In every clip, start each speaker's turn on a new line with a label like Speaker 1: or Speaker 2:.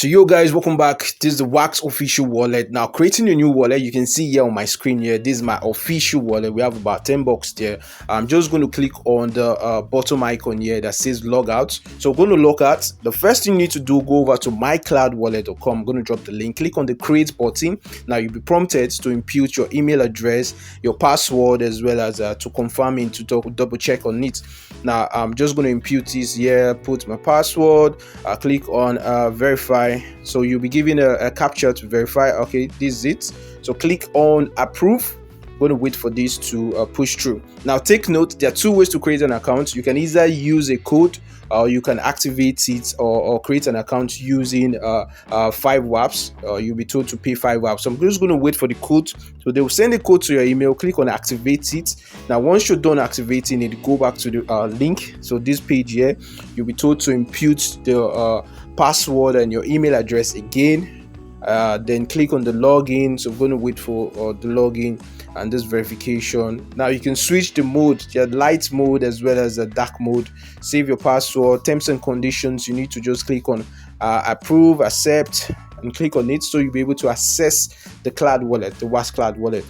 Speaker 1: So yo guys, welcome back. This is the Wax official wallet. Now creating a new wallet, you can see here on my screen here, this is my official wallet. We have about 10 bucks there. I'm just going to click on the bottom icon here that says logout. So we're going to log out. The first thing you need to do, go over to MyCloudWallet.com. I'm going to drop the link, click on the create button. Now you'll be prompted to input your email address, your password, as well as to confirm it, to double check on it. Now I'm just going to input this here, put my password, click on verify. So you'll be given a captcha to verify. Okay, this is it. So click on approve. I'm going to wait for this to push through. Now take note, there are two ways to create an account. You can either use a code or you can activate it or create an account using 5 WAPs. You'll be told to pay 5 WAPs. So I'm just going to wait for the code. So they will send the code to your email. Click on activate it. Now once you're done activating it, go back to the link. So this page here, you'll be told to input the password and your email address again. Then click on the login. So I'm going to wait for the login and this verification. Now you can switch the mode, your light mode as well as the dark mode. Save your password, terms and conditions. You need to just click on approve, accept, and click on it, so you'll be able to access the cloud wallet, the Wax Cloud wallet.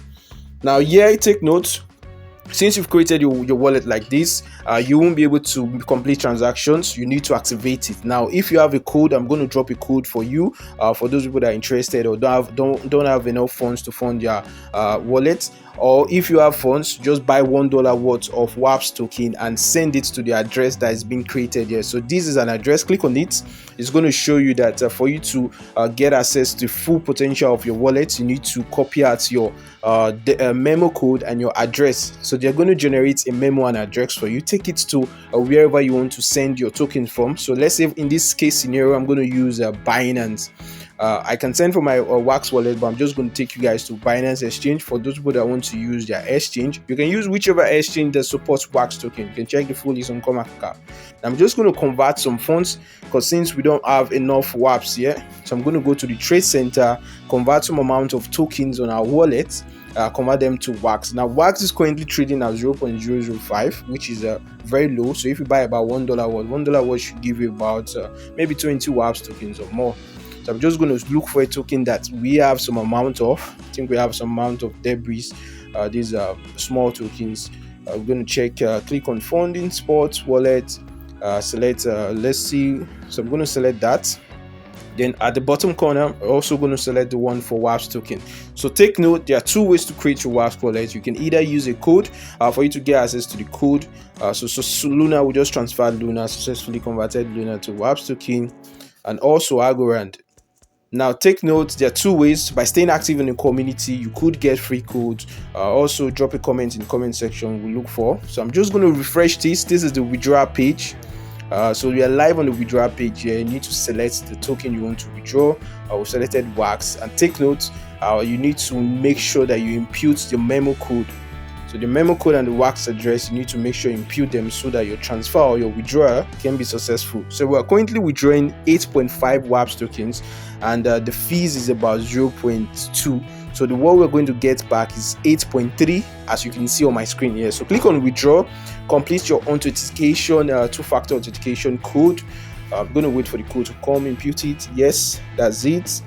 Speaker 1: Now here, take note, since you've created your wallet like this, you won't be able to complete transactions. You need to activate it. Now if you have a code, I'm going to drop a code for you, for those people that are interested or don't have enough funds to fund their wallet. Or if you have funds, just buy $1 worth of WAPS token and send it to the address that is being created here. So this is an address. Click on it. It's going to show you that for you to get access to the full potential of your wallet, you need to copy out your memo code and your address. So they're going to generate a memo and address for you. Take it to wherever you want to send your token from. So let's say in this case scenario, I'm going to use Binance. I can send from my Wax wallet, but I'm just going to take you guys to Binance Exchange. For those people that want to use their exchange, you can use whichever exchange that supports Wax token. You can check the full list on CoinMarketCap. I'm just going to convert some funds, because since we don't have enough WAPs here, so I'm going to go to the trade center, convert some amount of tokens on our wallet, convert them to Wax. Now Wax is currently trading at 0.005, which is very low. So if you buy about $1 worth, $1 worth should give you about maybe 20 WAPs tokens or more. So I'm just going to look for a token that we have some amount of. I think we have some amount of debris. These are small tokens. We're going to check, click on funding, sports, wallet, select, let's see. So I'm going to select that. Then at the bottom corner, I'm also going to select the one for WAPS token. So take note, there are two ways to create your WAPS wallet. You can either use a code for you to get access to the code. So Luna, we just transferred Luna, successfully converted Luna to WAPS token, and also Algorand. Now take note, there are two ways. By staying active in the community, you could get free codes. Also drop a comment in the comment section, we'll look for. So I'm just going to refresh this. This is the withdrawal page. So we are live on the withdrawal page here. You need to select the token you want to withdraw. We selected Wax, and take note, you need to make sure that you input the memo code. So the memo code and the Wax address, you need to make sure you input them so that your transfer or your withdrawal can be successful. So we are currently withdrawing 8.5 WAPS tokens, and the fees is about 0.2. So what we're going to get back is 8.3, as you can see on my screen here. So click on withdraw, complete your authentication, two-factor authentication code. I'm going to wait for the code to come, input it. Yes, that's it.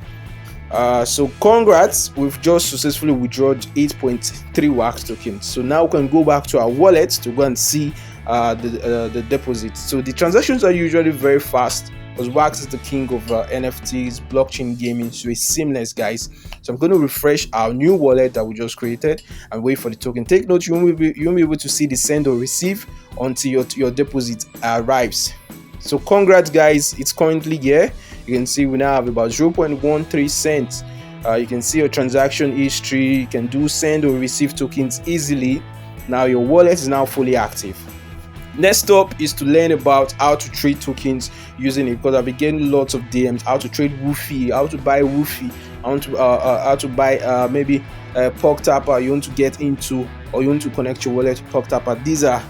Speaker 1: So congrats, we've just successfully withdrawn 8.3 WAX tokens. So now we can go back to our wallet to go and see the deposit. So the transactions are usually very fast, because Wax is the king of NFTs, blockchain gaming, so it's seamless, guys. So I'm going to refresh our new wallet that we just created and wait for the token. Take note, you won't be able to see the send or receive until your deposit arrives. So congrats, guys, it's currently here. You can see we now have about 0.13 cents. You can see your transaction history. You can do send or receive tokens easily. Now your wallet is now fully active. Next up is to learn about how to trade tokens using it, because I've been getting lots of DMs, how to trade Woofy, how to buy Woofy, how to buy maybe Pog Tapper you want to get into, or you want to connect your wallet to Pog Tapper. These are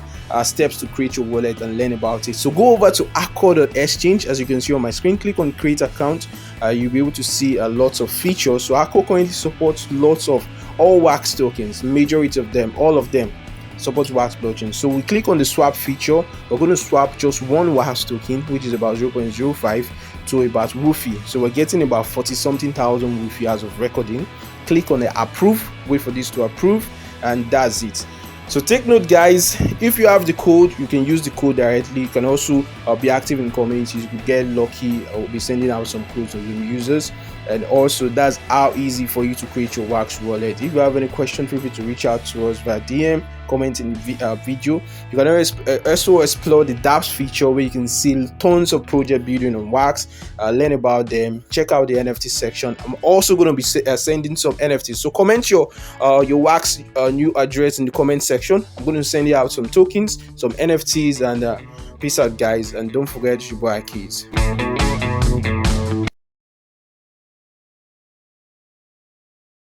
Speaker 1: steps to create your wallet and learn about it. So go over to Accor.exchange, as you can see on my screen. Click on create account. You'll be able to see lots of features. So Accor currently supports lots of all Wax tokens, majority of them, all of them. support Wax blockchain. So we click on the swap feature. We're going to swap just one Wax token, which is about 0.05, to about Woofy. So we're getting about 40 something thousand Woofy as of recording. Click on the approve, wait for this to approve, and that's it. So take note, guys, if you have the code, you can use the code directly. You can also be active in communities. You could get lucky. I will be sending out some codes to new users. And also, that's how easy for you to create your Wax wallet. If you have any question, feel free to reach out to us via DM, comment in the video. You can also explore the DApps feature, where you can see tons of project building on Wax, learn about them, check out the NFT section. I'm also going to be sending some NFTs, so comment your Wax new address in the comment section. I'm going to send you out some tokens, some NFTs, and peace out, guys, and don't forget your boy Kids.